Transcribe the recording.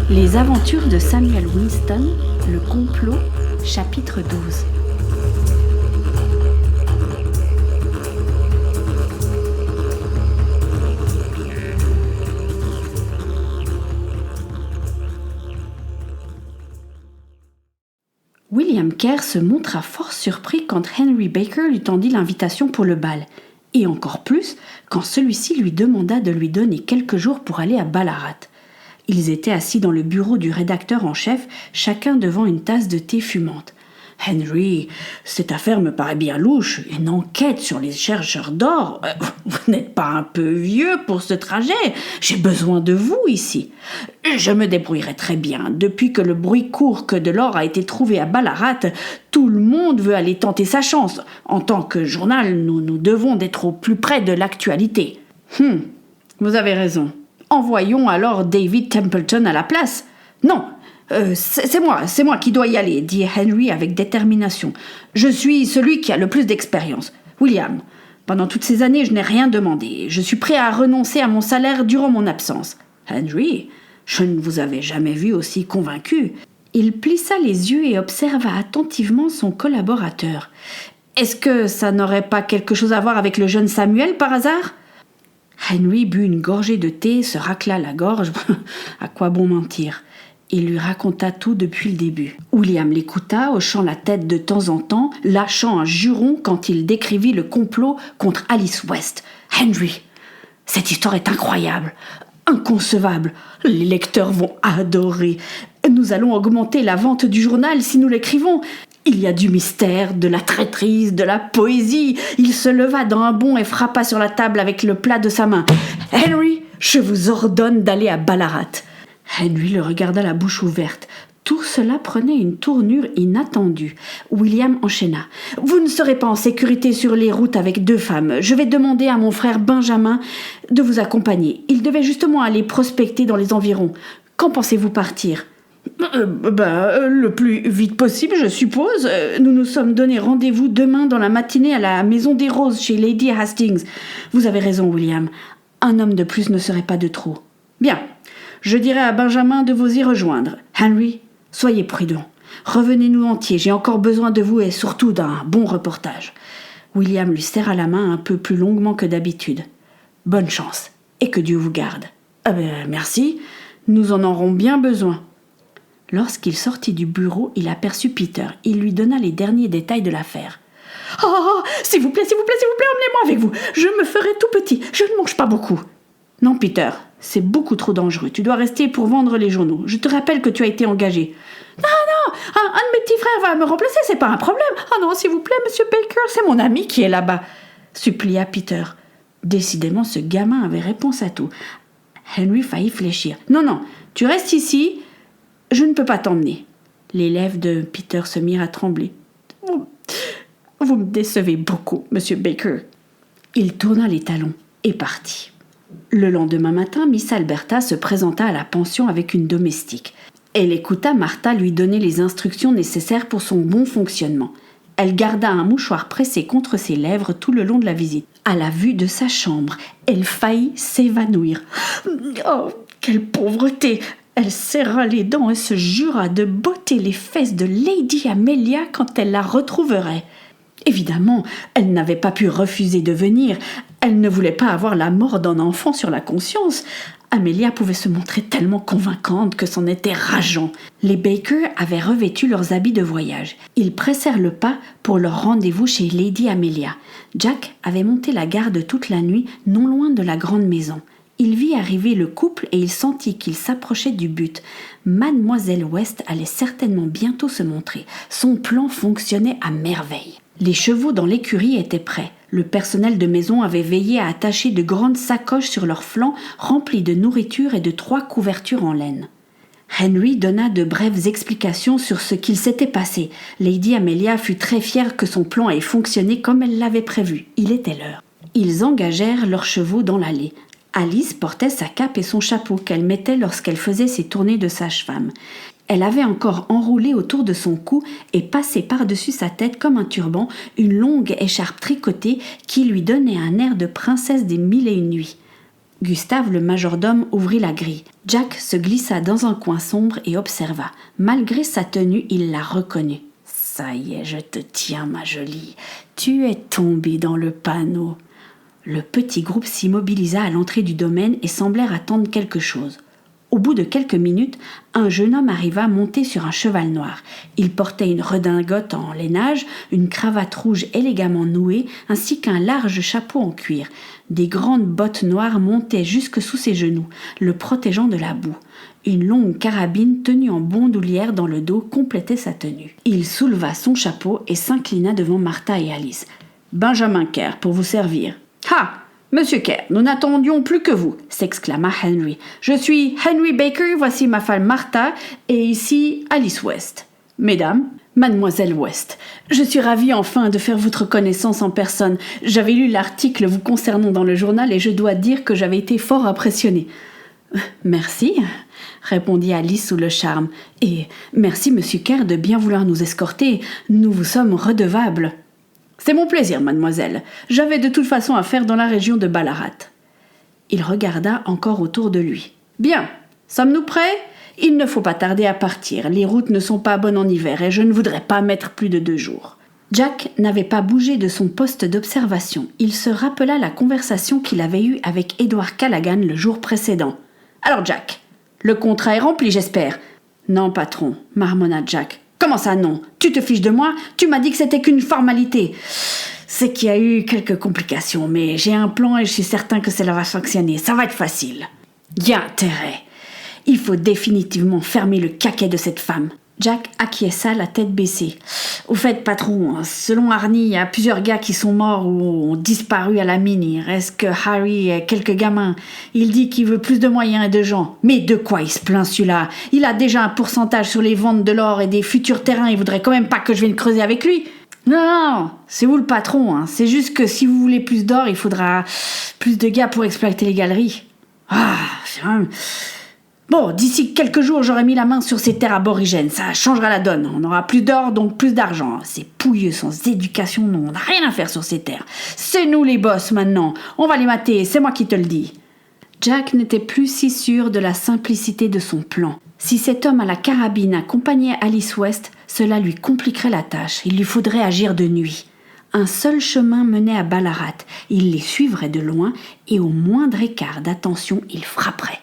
Les aventures de Samuel Winston, le complot, chapitre 12. William Kerr se montra fort surpris quand Henry Baker lui tendit l'invitation pour le bal, et encore plus quand celui-ci lui demanda de lui donner quelques jours pour aller à Ballarat. Ils étaient assis dans le bureau du rédacteur en chef, chacun devant une tasse de thé fumante. « Henry, cette affaire me paraît bien louche. Une enquête sur les chercheurs d'or. Vous n'êtes pas un peu vieux pour ce trajet? J'ai besoin de vous ici. Je me débrouillerai très bien. Depuis que le bruit court que de l'or a été trouvé à Ballarat, tout le monde veut aller tenter sa chance. En tant que journal, nous devons d'être au plus près de l'actualité. » Vous avez raison. Envoyons alors David Templeton à la place. Non, c'est moi qui dois y aller, dit Henry avec détermination. Je suis celui qui a le plus d'expérience. William, pendant toutes ces années, je n'ai rien demandé. Je suis prêt à renoncer à mon salaire durant mon absence. Henry, je ne vous avais jamais vu aussi convaincu. Il plissa les yeux et observa attentivement son collaborateur. Est-ce que ça n'aurait pas quelque chose à voir avec le jeune Samuel par hasard ? Henry but une gorgée de thé, se racla la gorge. À quoi bon mentir ? Il lui raconta tout depuis le début. William l'écouta, hochant la tête de temps en temps, lâchant un juron quand il décrivit le complot contre Alice West. « Henry, cette histoire est incroyable, inconcevable. Les lecteurs vont adorer. Nous allons augmenter la vente du journal si nous l'écrivons. Il y a du mystère, de la traîtrise, de la poésie. » Il se leva d'un bond et frappa sur la table avec le plat de sa main. « Henry, je vous ordonne d'aller à Ballarat. » Henry le regarda la bouche ouverte. Tout cela prenait une tournure inattendue. William enchaîna. « Vous ne serez pas en sécurité sur les routes avec 2 femmes. Je vais demander à mon frère Benjamin de vous accompagner. Il devait justement aller prospecter dans les environs. Quand pensez-vous partir ?» Le plus vite possible, je suppose. Nous nous sommes donné rendez-vous demain dans la matinée à la Maison des Roses chez Lady Hastings. Vous avez raison, William. Un homme de plus ne serait pas de trop. Bien, je dirai à Benjamin de vous y rejoindre. Henry, soyez prudent. Revenez-nous entier. J'ai encore besoin de vous et surtout d'un bon reportage. William lui serra la main un peu plus longuement que d'habitude. Bonne chance et que Dieu vous garde. Merci. Nous en aurons bien besoin. Lorsqu'il sortit du bureau, il aperçut Peter. Il lui donna les derniers détails de l'affaire. « Oh, s'il vous plaît, emmenez-moi avec vous. Je me ferai tout petit. Je ne mange pas beaucoup. »« Non, Peter, c'est beaucoup trop dangereux. Tu dois rester pour vendre les journaux. Je te rappelle que tu as été engagé. »« Non, un de mes petits frères va me remplacer, c'est pas un problème. Oh non, s'il vous plaît, monsieur Baker, c'est mon ami qui est là-bas. » supplia Peter. Décidément, ce gamin avait réponse à tout. Henry faillit fléchir. « Non, tu restes ici. Je ne peux pas t'emmener. » Les lèvres de Peter se mirent à trembler. « Vous me décevez beaucoup, monsieur Baker. » Il tourna les talons et partit. Le lendemain matin, Miss Alberta se présenta à la pension avec une domestique. Elle écouta Martha lui donner les instructions nécessaires pour son bon fonctionnement. Elle garda un mouchoir pressé contre ses lèvres tout le long de la visite. À la vue de sa chambre, elle faillit s'évanouir. « Oh, quelle pauvreté !» Elle serra les dents et se jura de botter les fesses de Lady Amelia quand elle la retrouverait. Évidemment, elle n'avait pas pu refuser de venir. Elle ne voulait pas avoir la mort d'un enfant sur la conscience. Amelia pouvait se montrer tellement convaincante que c'en était rageant. Les Baker avaient revêtu leurs habits de voyage. Ils pressèrent le pas pour leur rendez-vous chez Lady Amelia. Jack avait monté la garde toute la nuit, non loin de la grande maison. Il vit arriver le couple et il sentit qu'il s'approchait du but. Mademoiselle West allait certainement bientôt se montrer. Son plan fonctionnait à merveille. Les chevaux dans l'écurie étaient prêts. Le personnel de maison avait veillé à attacher de grandes sacoches sur leurs flancs remplies de nourriture et de 3 couvertures en laine. Henry donna de brèves explications sur ce qu'il s'était passé. Lady Amelia fut très fière que son plan ait fonctionné comme elle l'avait prévu. Il était l'heure. Ils engagèrent leurs chevaux dans l'allée. Alice portait sa cape et son chapeau qu'elle mettait lorsqu'elle faisait ses tournées de sage-femme. Elle avait encore enroulé autour de son cou et passé par-dessus sa tête comme un turban une longue écharpe tricotée qui lui donnait un air de princesse des 1001 nuits. Gustave, le majordome, ouvrit la grille. Jack se glissa dans un coin sombre et observa. Malgré sa tenue, il la reconnut. « Ça y est, je te tiens, ma jolie. Tu es tombée dans le panneau. » Le petit groupe s'immobilisa à l'entrée du domaine et semblèrent attendre quelque chose. Au bout de quelques minutes, un jeune homme arriva monté sur un cheval noir. Il portait une redingote en lainage, une cravate rouge élégamment nouée, ainsi qu'un large chapeau en cuir. Des grandes bottes noires montaient jusque sous ses genoux, le protégeant de la boue. Une longue carabine tenue en bandoulière dans le dos complétait sa tenue. Il souleva son chapeau et s'inclina devant Martha et Alice. « Benjamin Kerr, pour vous servir. »« Ha ! Monsieur Kerr, nous n'attendions plus que vous !» s'exclama Henry. « Je suis Henry Baker, voici ma femme Martha, et ici Alice West. Mesdames, Mademoiselle West, je suis ravie enfin de faire votre connaissance en personne. J'avais lu l'article vous concernant dans le journal et je dois dire que j'avais été fort impressionnée. »« Merci, » répondit Alice sous le charme. « Et merci, Monsieur Kerr, de bien vouloir nous escorter. Nous vous sommes redevables. »« C'est mon plaisir, mademoiselle. J'avais de toute façon affaire dans la région de Ballarat. » Il regarda encore autour de lui. « Bien, sommes-nous prêts ? Il ne faut pas tarder à partir. Les routes ne sont pas bonnes en hiver et je ne voudrais pas mettre plus de 2 jours. » Jack n'avait pas bougé de son poste d'observation. Il se rappela la conversation qu'il avait eue avec Edward Callaghan le jour précédent. « Alors Jack, le contrat est rempli, j'espère. »« Non, patron, » marmonna Jack. « Comment ça, non ? Tu te fiches de moi ? Tu m'as dit que c'était qu'une formalité. » C'est qu'il y a eu quelques complications, mais j'ai un plan et je suis certain que cela va fonctionner. Ça va être facile. Il y a intérêt. Il faut définitivement fermer le caquet de cette femme. Jack acquiesça la tête baissée. Au fait, patron, selon Arnie, il y a plusieurs gars qui sont morts ou ont disparu à la mine. Il reste que Harry et quelques gamins. Il dit qu'il veut plus de moyens et de gens. Mais de quoi il se plaint celui-là ? Il a déjà un pourcentage sur les ventes de l'or et des futurs terrains. Il voudrait quand même pas que je vienne creuser avec lui. Non, c'est vous le patron. C'est juste que si vous voulez plus d'or, il faudra plus de gars pour exploiter les galeries. Bon, d'ici quelques jours, j'aurai mis la main sur ces terres aborigènes. Ça changera la donne. On aura plus d'or, donc plus d'argent. Ces pouilleux sans éducation, non, on n'a rien à faire sur ces terres. C'est nous les boss maintenant. On va les mater, c'est moi qui te le dis. Jack n'était plus si sûr de la simplicité de son plan. Si cet homme à la carabine accompagnait Alice West, cela lui compliquerait la tâche. Il lui faudrait agir de nuit. Un seul chemin menait à Ballarat. Il les suivrait de loin et au moindre écart d'attention, il frapperait.